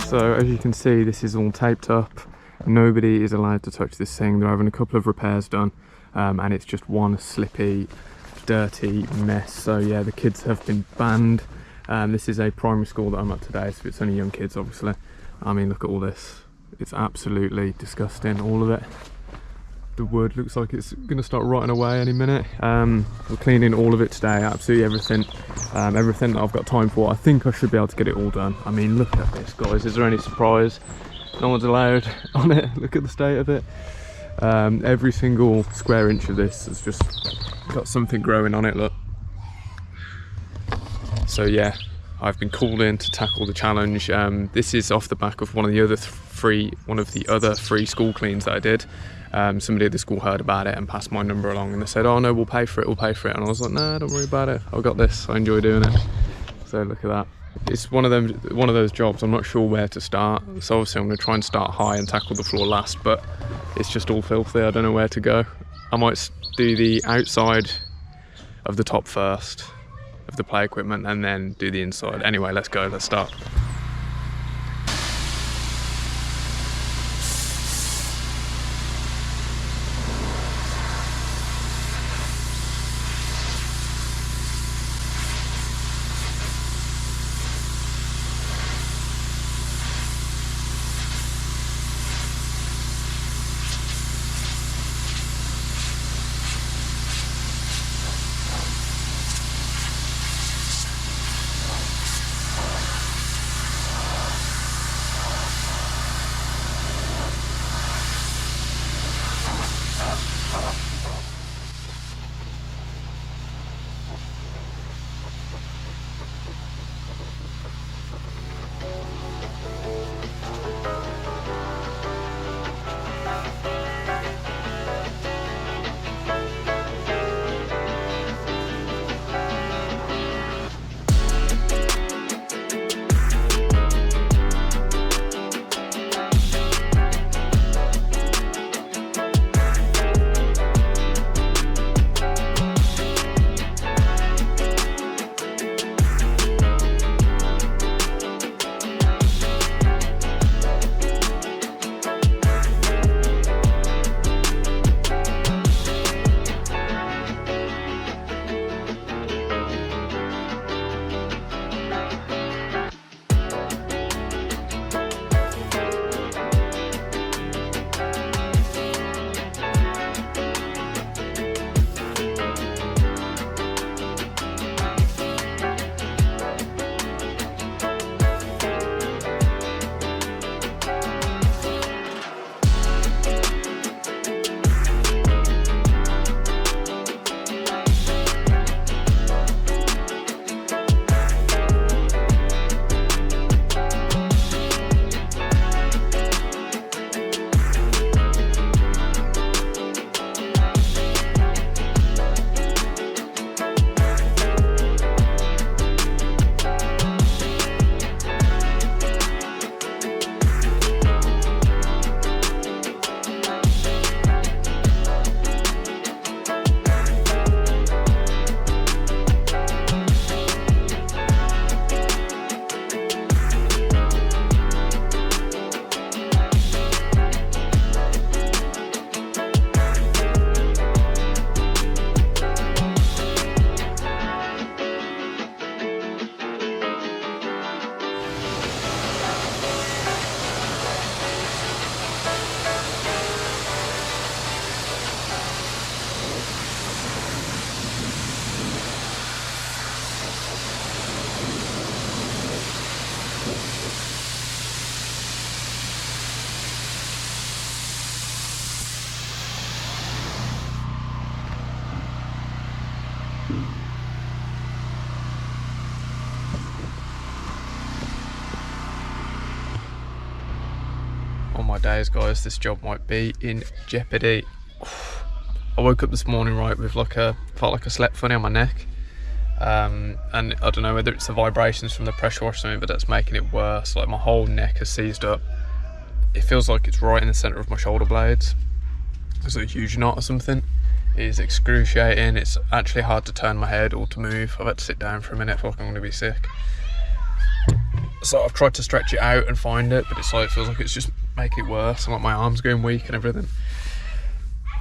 So as you can see, this is all taped up. Nobody is allowed to touch this thing. They're having a couple of repairs done, and it's just one slippy, dirty mess. So yeah, the kids have been banned. This is a primary school that I'm at today, so it's only young kids, obviously. I mean, look at all this. It's absolutely disgusting, all of it. The wood looks like it's going to start rotting away any minute. We're cleaning all of it today, absolutely everything. Everything that I've got time for. I think I should be able to get it all done. I mean, look at this, guys. Is there any surprise? No one's allowed on it. Look at the state of it. Every single square inch of this has just got something growing on it, look. So yeah, I've been called in to tackle the challenge. This is off the back of one of the other free school cleans that I did. Somebody at the school heard about it and passed my number along, and they said, oh no, we'll pay for it, and I was like, nah, don't worry about it, I've got this, I enjoy doing it. So look at that. It's one of those jobs, I'm not sure where to start, so obviously I'm going to try and start high and tackle the floor last, but it's just all filthy, I don't know where to go. I might do the outside of the top first, of the play equipment, and then do the inside. Anyway, let's go, let's start. On my days, guys, this job might be in jeopardy. I woke up this morning, right, with felt like I slept funny on my neck. And I don't know whether it's the vibrations from the pressure wash or something, but that's making it worse. Like, my whole neck has seized up. It feels like it's right in the center of my shoulder blades. There's a huge knot or something. It is excruciating. It's actually hard to turn my head or to move. I've had to sit down for a minute. I feel like I'm going to be sick. So I've tried to stretch it out and find it, but it's like, it feels like it's just making it worse. And like my arm's going weak and everything.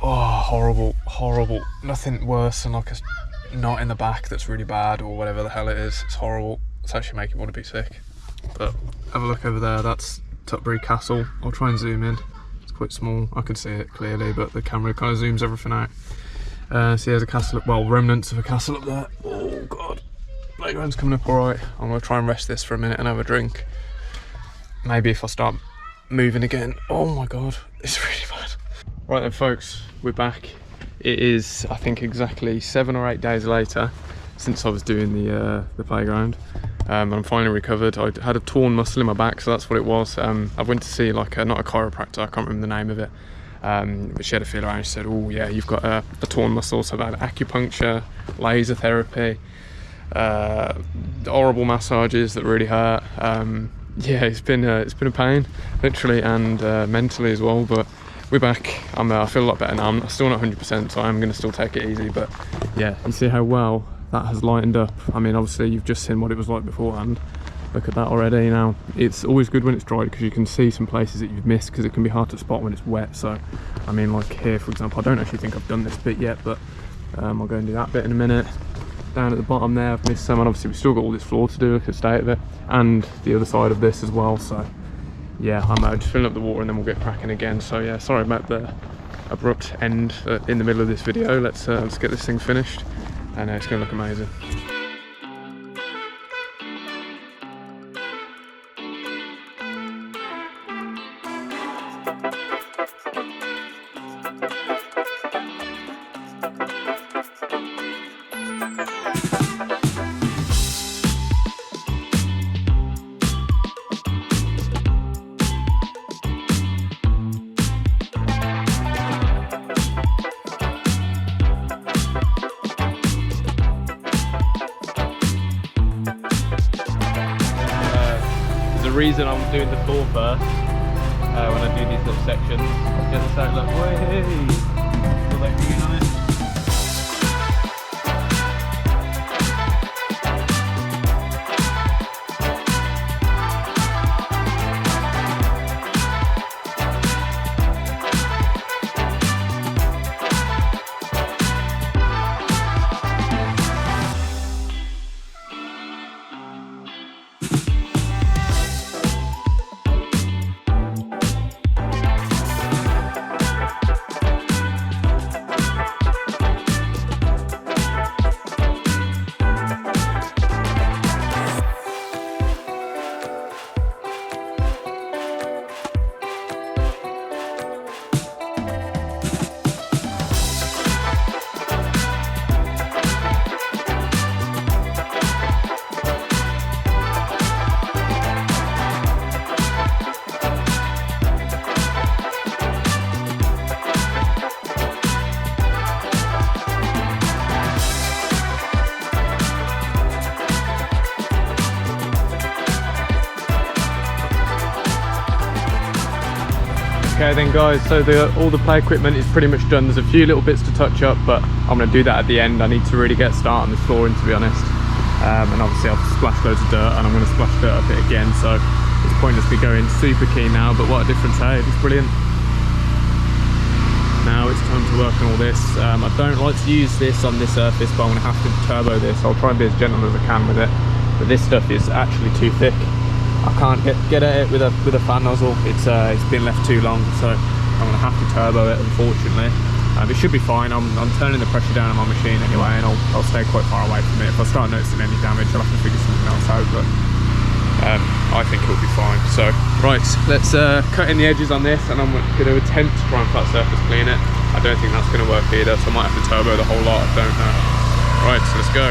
Oh, horrible, horrible. Nothing worse than like a knot in the back that's really bad or whatever the hell it is. It's horrible. It's actually making me want to be sick. But have a look over there, that's Tutbury Castle. I'll try and zoom in. It's quite small, I can see it clearly, but the camera kind of zooms everything out. So there's a castle, well, remnants of a castle up there. Oh God, playground's coming up all right. I'm gonna try and rest this for a minute and have a drink. Maybe if I start moving again. Oh my God, it's really bad. Right then folks, we're back. It is, I think, exactly 7 or 8 days later since I was doing the playground. And I'm finally recovered. I had a torn muscle in my back, so that's what it was. I went to see like not a chiropractor, I can't remember the name of it, but she had a feel around. She said, oh yeah, you've got a torn muscle. So I had acupuncture, laser therapy, horrible massages that really hurt. Yeah, it's been a pain, literally and mentally as well. But we're back. I feel a lot better now. I'm still not 100%, so I'm going to still take it easy. But yeah, you see how well that has lightened up. I mean, obviously you've just seen what it was like beforehand. Look at that already. Now it's always good when it's dry because you can see some places that you've missed, because it can be hard to spot when it's wet. So I mean, like here for example, I don't actually think I've done this bit yet, but I'll go and do that bit in a minute. Down at the bottom there I've missed some, and obviously we've still got all this floor to do. Look at the state of it, and the other side of this as well. So yeah, I'm just filling up the water and then we'll get cracking again. So yeah, sorry about the abrupt end in the middle of this video. Let's get this thing finished, and it's going to look amazing. The reason I'm doing the floor first when I do these little sections, get this out, look, way, feel that green on it. Okay then guys, so all the play equipment is pretty much done. There's a few little bits to touch up, but I'm going to do that at the end. I need to really get started on this flooring, to be honest. And obviously I've splashed loads of dirt and I'm going to splash dirt up it again, so it's pointless me going super keen now, but what a difference, hey, it's brilliant. Now it's time to work on all this. I don't like to use this on this surface, but I'm going to have to turbo this. I'll try and be as gentle as I can with it, but this stuff is actually too thick. I can't get at it with a fan nozzle. It's been left too long, so I'm gonna have to turbo it, unfortunately. It should be fine. I'm turning the pressure down on my machine anyway, and I'll stay quite far away from it. If I start noticing any damage, I'll have to figure something else out, but I think it'll be fine. So right, let's cut in the edges on this, and I'm going to attempt to try and flat surface clean it. I don't think that's going to work either, so I might have to turbo the whole lot. I don't know. Right, so let's go.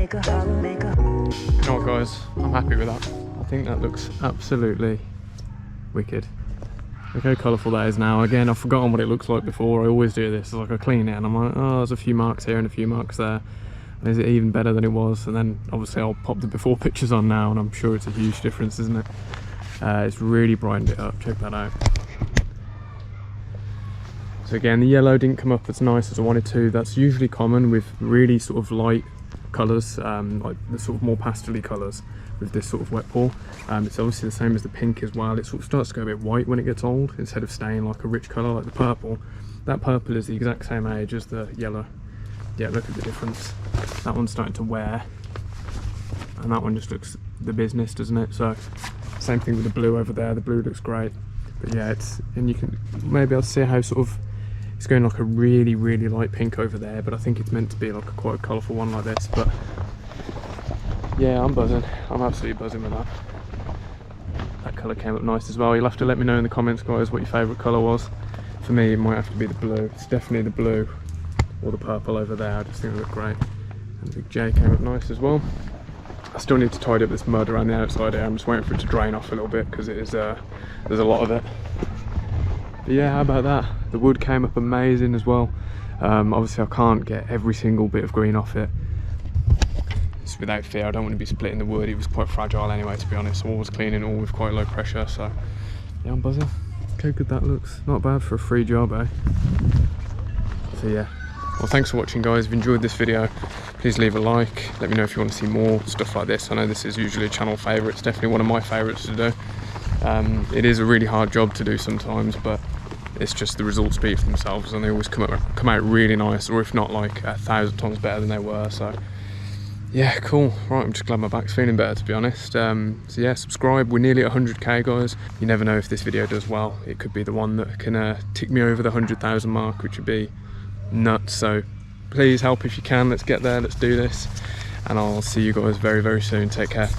You know what guys, I'm happy with that. I think that looks absolutely wicked. Look how colourful that is now. Again, I've forgotten what it looks like before. I always do this. It's like I clean it and I'm like, oh, there's a few marks here and a few marks there. And is it even better than it was? And then obviously I'll pop the before pictures on now and I'm sure it's a huge difference, isn't it? It's really brightened it up. Check that out. So again, the yellow didn't come up as nice as I wanted to. That's usually common with really sort of light colours, like the sort of more pastel-y colours with this sort of wet pour. It's obviously the same as the pink as well. It sort of starts to go a bit white when it gets old, instead of staying like a rich colour like the purple. That purple is the exact same age as the yellow. Yeah, look at the difference. That one's starting to wear, and that one just looks the business, doesn't it? So, same thing with the blue over there. The blue looks great. But yeah, and you can maybe I'll see how sort of it's going like a really, really light pink over there, but I think it's meant to be like quite a colourful one like this. But yeah, I'm buzzing. I'm absolutely buzzing with that. That colour came up nice as well. You'll have to let me know in the comments, guys, what your favourite colour was. For me, it might have to be the blue. It's definitely the blue or the purple over there. I just think they look great. And the big J came up nice as well. I still need to tidy up this mud around the outside here. I'm just waiting for it to drain off a little bit because it is there's a lot of it. But yeah, how about that? The wood came up amazing as well. Obviously I can't get every single bit of green off it. It's without fear, I don't want to be splitting the wood. It was quite fragile anyway, to be honest. So I was cleaning all with quite low pressure, so yeah, I'm buzzing. Look how good that looks. Not bad for a free job, eh? So yeah, well, thanks for watching, guys. If you enjoyed this video, please leave a like. Let me know if you want to see more stuff like this. I know this is usually a channel favourite. It's definitely one of my favourites to do. It is a really hard job to do sometimes, but it's just the results speak for themselves, and they always come out really nice, or if not like 1,000 times better than they were. So yeah, cool. Right, I'm just glad my back's feeling better, to be honest. So yeah, subscribe. We're nearly at 100k, guys. You never know if this video does well. It could be the one that can tick me over the 100,000 mark, which would be nuts. So please help if you can. Let's get there. Let's do this, and I'll see you guys very, very soon. Take care.